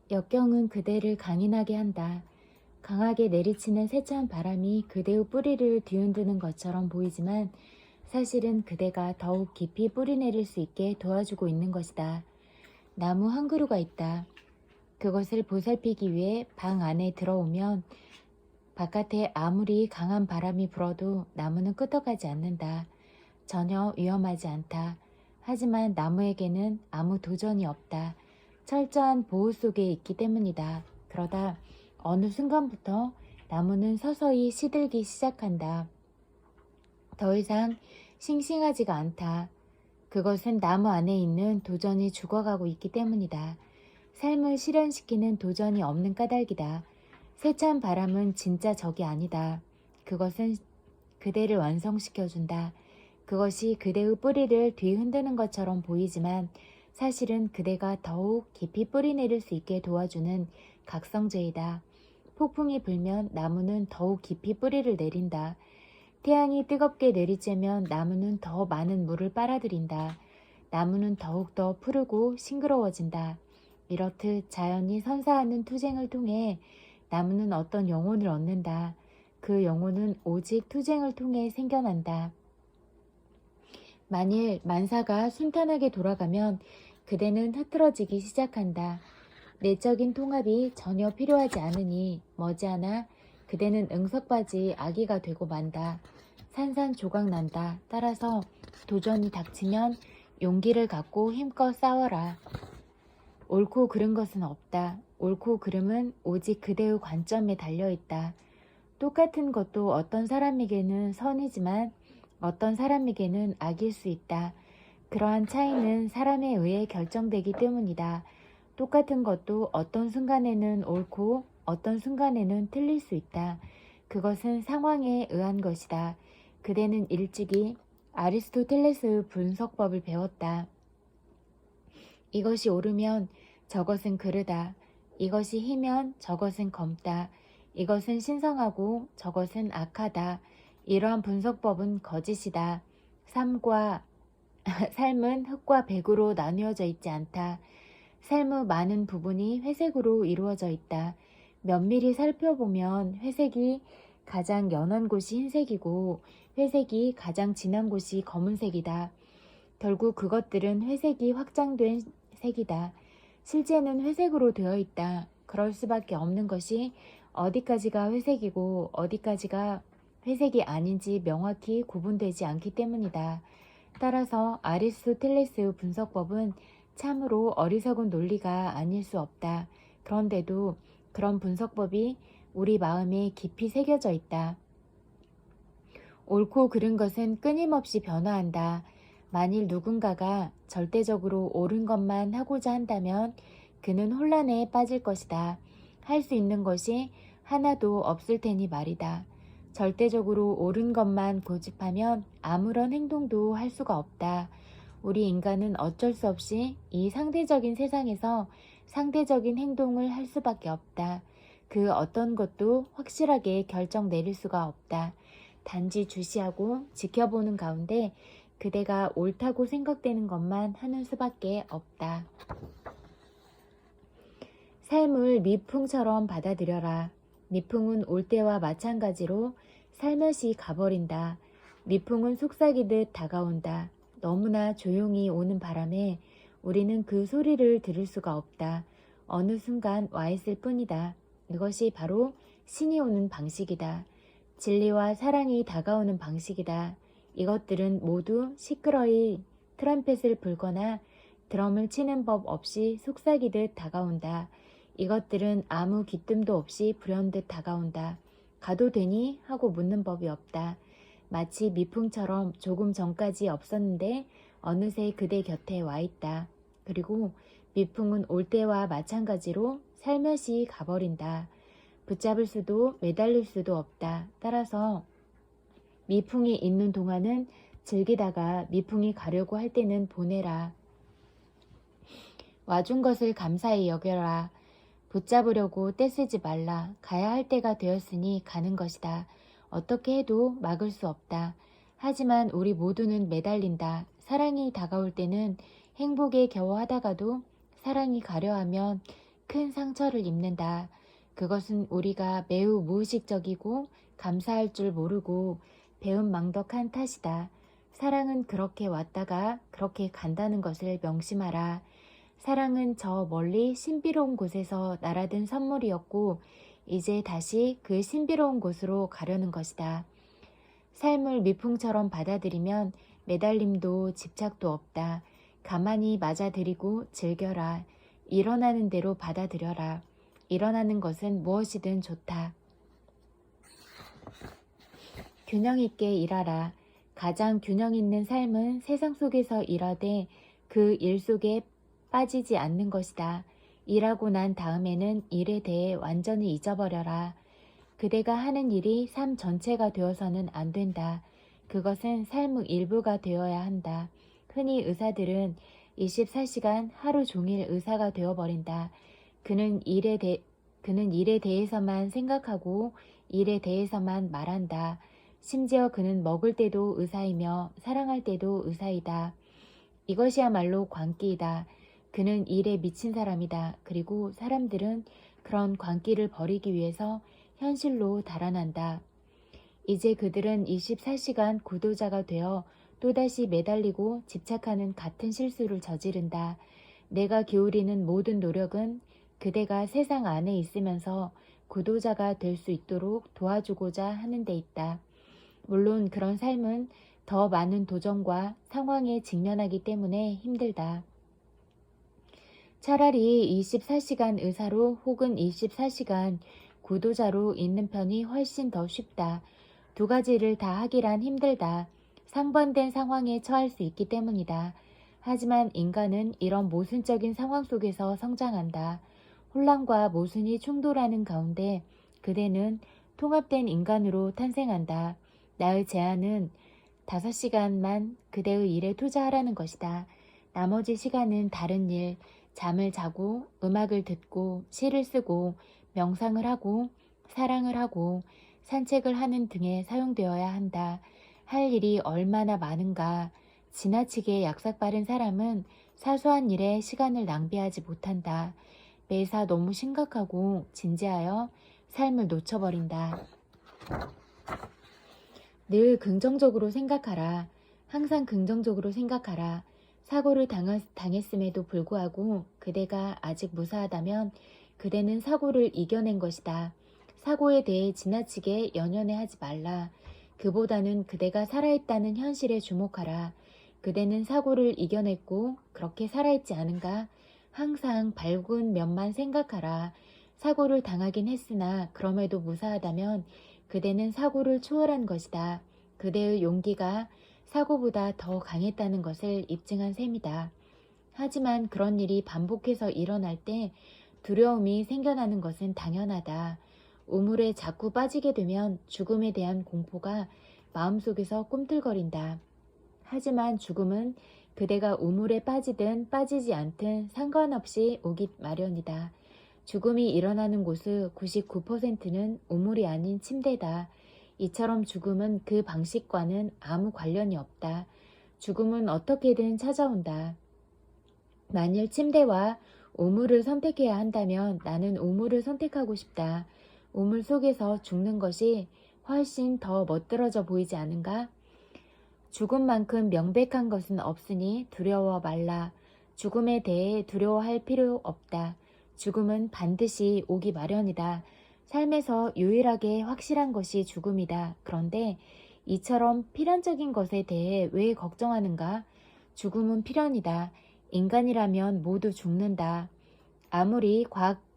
역경은 그대를 강인하게 한다. 강하게 내리치는 세찬 바람이 그대의 뿌리를 뒤흔드는 것처럼 보이지만 사실은 그대가 더욱 깊이 뿌리 내릴 수 있게 도와주고 있는 것이다. 나무 한 그루가 있다. 그것을 보살피기 위해 방 안에 들어오면 바깥에 아무리 강한 바람이 불어도 나무는 끄떡하지 않는다. 전혀 위험하지 않다. 하지만 나무에게는 아무 도전이 없다. 철저한 보호 속에 있기 때문이다. 그러다 어느 순간부터 나무는 서서히 시들기 시작한다. 더 이상 싱싱하지가 않다. 그것은 나무 안에 있는 도전이 죽어가고 있기 때문이다. 삶을 실현시키는 도전이 없는 까닭이다. 세찬 바람은 진짜 적이 아니다. 그것은 그대를 완성시켜준다. 그것이 그대의 뿌리를 뒤흔드는 것처럼 보이지만 사실은 그대가 더욱 깊이 뿌리 내릴 수 있게 도와주는 각성제이다. 폭풍이 불면 나무는 더욱 깊이 뿌리를 내린다. 태양이 뜨겁게 내리쬐면 나무는 더 많은 물을 빨아들인다. 나무는 더욱더 푸르고 싱그러워진다. 이렇듯 자연이 선사하는 투쟁을 통해 나무는 어떤 영혼을 얻는다. 그 영혼은 오직 투쟁을 통해 생겨난다. 만일 만사가 순탄하게 돌아가면 그대는 흐트러지기 시작한다. 내적인 통합이 전혀 필요하지 않으니 머지않아 그대는 응석바지 아기가 되고 만다. 산산조각난다. 따라서 도전이 닥치면 용기를 갖고 힘껏 싸워라. 옳고 그른 것은 없다. 옳고 그름은 오직 그대의 관점에 달려있다. 똑같은 것도 어떤 사람에게는 선이지만 어떤 사람에게는 악일 수 있다. 그러한 차이는 사람에 의해 결정되기 때문이다. 똑같은 것도 어떤 순간에는 옳고 어떤 순간에는 틀릴 수 있다. 그것은 상황에 의한 것이다. 그대는 일찍이 아리스토텔레스의 분석법을 배웠다. 이것이 옳으면 저것은 그르다. 이것이 희면 저것은 검다. 이것은 신성하고 저것은 악하다. 이러한 분석법은 거짓이다. 삶은 흑과 백으로 나뉘어져 있지 않다. 삶의 많은 부분이 회색으로 이루어져 있다. 면밀히 살펴보면 회색이 가장 연한 곳이 흰색이고 회색이 가장 진한 곳이 검은색이다. 결국 그것들은 회색이 확장된 색이다. 실제는 회색으로 되어 있다. 그럴 수밖에 없는 것이 어디까지가 회색이고 어디까지가 회색이 아닌지 명확히 구분되지 않기 때문이다. 따라서 아리스토텔레스의 분석법은 참으로 어리석은 논리가 아닐 수 없다. 그런데도 그런 분석법이 우리 마음에 깊이 새겨져 있다. 옳고 그른 것은 끊임없이 변화한다. 만일 누군가가 절대적으로 옳은 것만 하고자 한다면 그는 혼란에 빠질 것이다. 할 수 있는 것이 하나도 없을 테니 말이다. 절대적으로 옳은 것만 고집하면 아무런 행동도 할 수가 없다. 우리 인간은 어쩔 수 없이 이 상대적인 세상에서 상대적인 행동을 할 수밖에 없다. 그 어떤 것도 확실하게 결정 내릴 수가 없다. 단지 주시하고 지켜보는 가운데 그대가 옳다고 생각되는 것만 하는 수밖에 없다. 삶을 미풍처럼 받아들여라. 미풍은 올 때와 마찬가지로 살며시 가버린다. 미풍은 속삭이듯 다가온다. 너무나 조용히 오는 바람에 우리는 그 소리를 들을 수가 없다. 어느 순간 와 있을 뿐이다. 이것이 바로 신이 오는 방식이다. 진리와 사랑이 다가오는 방식이다. 이것들은 모두 시끄러이 트럼펫을 불거나 드럼을 치는 법 없이 속삭이듯 다가온다. 이것들은 아무 기뜸도 없이 불현듯 다가온다. 가도 되니? 하고 묻는 법이 없다. 마치 미풍처럼 조금 전까지 없었는데 어느새 그대 곁에 와 있다. 그리고 미풍은 올 때와 마찬가지로 살며시 가버린다. 붙잡을 수도 매달릴 수도 없다. 따라서 미풍이 있는 동안은 즐기다가 미풍이 가려고 할 때는 보내라. 와준 것을 감사히 여겨라. 붙잡으려고 떼쓰지 말라. 가야 할 때가 되었으니 가는 것이다. 어떻게 해도 막을 수 없다. 하지만 우리 모두는 매달린다. 사랑이 다가올 때는 행복에 겨워하다가도 사랑이 가려 하면 큰 상처를 입는다. 그것은 우리가 매우 무의식적이고 감사할 줄 모르고 배은망덕한 탓이다. 사랑은 그렇게 왔다가 그렇게 간다는 것을 명심하라. 사랑은 저 멀리 신비로운 곳에서 날아든 선물이었고 이제 다시 그 신비로운 곳으로 가려는 것이다. 삶을 미풍처럼 받아들이면 매달림도 집착도 없다. 가만히 맞아들이고 즐겨라. 일어나는 대로 받아들여라. 일어나는 것은 무엇이든 좋다. 균형 있게 일하라. 가장 균형 있는 삶은 세상 속에서 일하되 그 일 속에 빠지지 않는 것이다. 일하고 난 다음에는 일에 대해 완전히 잊어버려라. 그대가 하는 일이 삶 전체가 되어서는 안 된다. 그것은 삶의 일부가 되어야 한다. 흔히 의사들은 24시간 하루 종일 의사가 되어버린다. 그는 일에 대해서만 생각하고 일에 대해서만 말한다. 심지어 그는 먹을 때도 의사이며 사랑할 때도 의사이다. 이것이야말로 광기이다. 그는 일에 미친 사람이다. 그리고 사람들은 그런 광기를 버리기 위해서 현실로 달아난다. 이제 그들은 24시간 구도자가 되어 또다시 매달리고 집착하는 같은 실수를 저지른다. 내가 기울이는 모든 노력은 그대가 세상 안에 있으면서 구도자가 될 수 있도록 도와주고자 하는 데 있다. 물론 그런 삶은 더 많은 도전과 상황에 직면하기 때문에 힘들다. 차라리 24시간 의사로 혹은 24시간 구도자로 있는 편이 훨씬 더 쉽다. 두 가지를 다 하기란 힘들다. 상반된 상황에 처할 수 있기 때문이다. 하지만 인간은 이런 모순적인 상황 속에서 성장한다. 혼란과 모순이 충돌하는 가운데 그대는 통합된 인간으로 탄생한다. 나의 제안은 5시간만 그대의 일에 투자하라는 것이다. 나머지 시간은 다른 일, 잠을 자고 음악을 듣고 시를 쓰고 명상을 하고 사랑을 하고 산책을 하는 등에 사용되어야 한다. 할 일이 얼마나 많은가. 지나치게 약삭빠른 사람은 사소한 일에 시간을 낭비하지 못한다. 매사 너무 심각하고 진지하여 삶을 놓쳐버린다. 늘 긍정적으로 생각하라. 항상 긍정적으로 생각하라. 사고를 당했음에도 불구하고 그대가 아직 무사하다면 그대는 사고를 이겨낸 것이다. 사고에 대해 지나치게 연연해하지 말라. 그보다는 그대가 살아있다는 현실에 주목하라. 그대는 사고를 이겨냈고 그렇게 살아있지 않은가? 항상 밝은 면만 생각하라. 사고를 당하긴 했으나 그럼에도 무사하다면 그대는 사고를 초월한 것이다. 그대의 용기가 사고보다 더 강했다는 것을 입증한 셈이다. 하지만 그런 일이 반복해서 일어날 때 두려움이 생겨나는 것은 당연하다. 우물에 자꾸 빠지게 되면 죽음에 대한 공포가 마음속에서 꿈틀거린다. 하지만 죽음은 그대가 우물에 빠지든 빠지지 않든 상관없이 오기 마련이다. 죽음이 일어나는 곳의 99%는 우물이 아닌 침대다. 이처럼 죽음은 그 방식과는 아무 관련이 없다. 죽음은 어떻게든 찾아온다. 만일 침대와 우물을 선택해야 한다면 나는 우물을 선택하고 싶다. 우물 속에서 죽는 것이 훨씬 더 멋들어져 보이지 않은가? 죽음만큼 명백한 것은 없으니 두려워 말라. 죽음에 대해 두려워할 필요 없다. 죽음은 반드시 오기 마련이다. 삶에서 유일하게 확실한 것이 죽음이다. 그런데 이처럼 필연적인 것에 대해 왜 걱정하는가? 죽음은 필연이다. 인간이라면 모두 죽는다. 아무리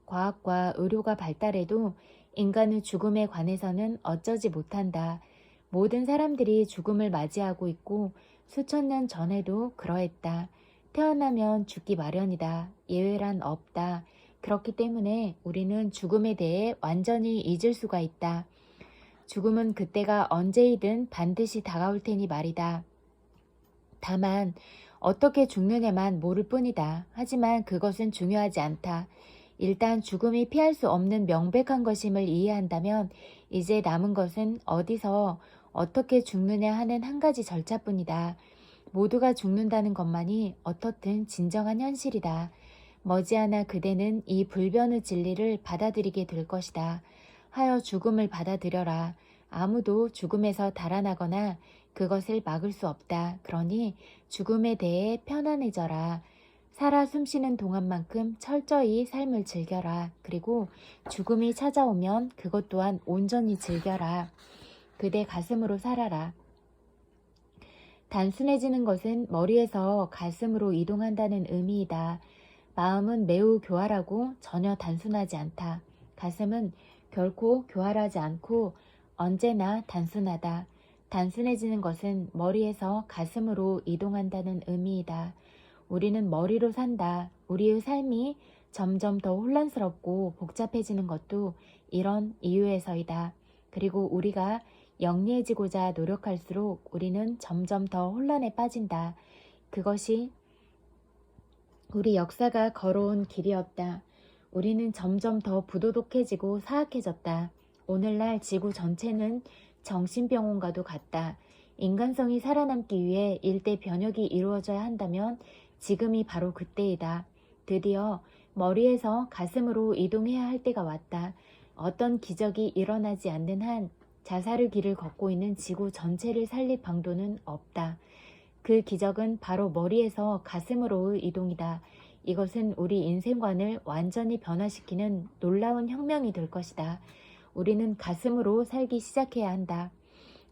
과학과 의료가 발달해도 인간의 죽음에 관해서는 어쩌지 못한다. 모든 사람들이 죽음을 맞이하고 있고 수천 년 전에도 그러했다. 태어나면 죽기 마련이다. 예외란 없다. 그렇기 때문에 우리는 죽음에 대해 완전히 잊을 수가 있다. 죽음은 그때가 언제이든 반드시 다가올 테니 말이다. 다만 어떻게 죽느냐만 모를 뿐이다. 하지만 그것은 중요하지 않다. 일단 죽음이 피할 수 없는 명백한 것임을 이해한다면 이제 남은 것은 어디서 어떻게 죽느냐 하는 한 가지 절차뿐이다. 모두가 죽는다는 것만이 어떻든 진정한 현실이다. 머지않아 그대는 이 불변의 진리를 받아들이게 될 것이다. 하여 죽음을 받아들여라. 아무도 죽음에서 달아나거나 그것을 막을 수 없다. 그러니 죽음에 대해 편안해져라. 살아 숨쉬는 동안만큼 철저히 삶을 즐겨라. 그리고 죽음이 찾아오면 그것 또한 온전히 즐겨라. 그대 가슴으로 살아라. 단순해지는 것은 머리에서 가슴으로 이동한다는 의미이다. 마음은 매우 교활하고 전혀 단순하지 않다. 가슴은 결코 교활하지 않고 언제나 단순하다. 단순해지는 것은 머리에서 가슴으로 이동한다는 의미이다. 우리는 머리로 산다. 우리의 삶이 점점 더 혼란스럽고 복잡해지는 것도 이런 이유에서이다. 그리고 우리가 영리해지고자 노력할수록 우리는 점점 더 혼란에 빠진다. 그것이 우리 역사가 걸어온 길이었다. 우리는 점점 더 부도덕해지고 사악해졌다. 오늘날 지구 전체는 정신병원과도 같다. 인간성이 살아남기 위해 일대 변혁이 이루어져야 한다면 지금이 바로 그때이다. 드디어 머리에서 가슴으로 이동해야 할 때가 왔다. 어떤 기적이 일어나지 않는 한 자살의 길을 걷고 있는 지구 전체를 살릴 방도는 없다. 그 기적은 바로 머리에서 가슴으로의 이동이다. 이것은 우리 인생관을 완전히 변화시키는 놀라운 혁명이 될 것이다. 우리는 가슴으로 살기 시작해야 한다.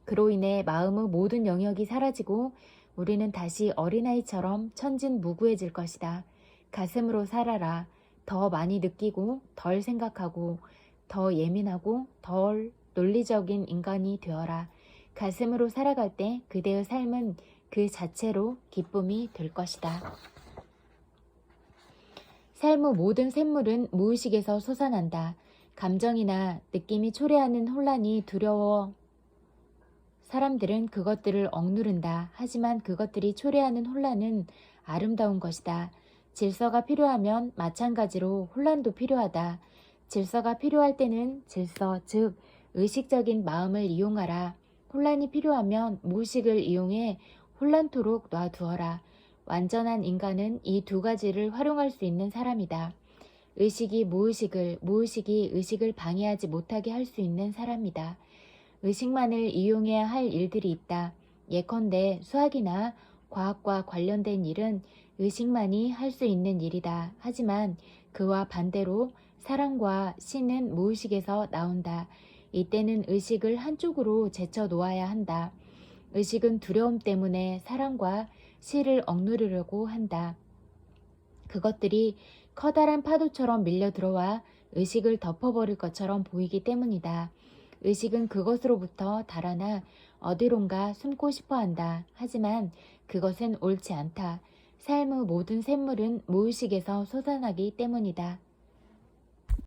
그로 인해 마음의 모든 영역이 사라지고 우리는 다시 어린아이처럼 천진무구해질 것이다. 가슴으로 살아라. 더 많이 느끼고 덜 생각하고 더 예민하고 덜 논리적인 인간이 되어라. 가슴으로 살아갈 때 그대의 삶은 그 자체로 기쁨이 될 것이다. 삶의 모든 샘물은 무의식에서 솟아난다. 감정이나 느낌이 초래하는 혼란이 두려워 사람들은 그것들을 억누른다. 하지만 그것들이 초래하는 혼란은 아름다운 것이다. 질서가 필요하면 마찬가지로 혼란도 필요하다. 질서가 필요할 때는 질서, 즉 의식적인 마음을 이용하라. 혼란이 필요하면 무의식을 이용해 혼란토록 놔두어라. 완전한 인간은 이 두 가지를 활용할 수 있는 사람이다. 의식이 무의식을, 무의식이 의식을 방해하지 못하게 할 수 있는 사람이다. 의식만을 이용해야 할 일들이 있다. 예컨대 수학이나 과학과 관련된 일은 의식만이 할 수 있는 일이다. 하지만 그와 반대로 사랑과 시는 무의식에서 나온다. 이때는 의식을 한쪽으로 제쳐 놓아야 한다. 의식은 두려움 때문에 사랑과 시를 억누르려고 한다. 그것들이 커다란 파도처럼 밀려 들어와 의식을 덮어버릴 것처럼 보이기 때문이다. 의식은 그것으로부터 달아나 어디론가 숨고 싶어 한다. 하지만 그것은 옳지 않다. 삶의 모든 샘물은 무의식에서 솟아나기 때문이다.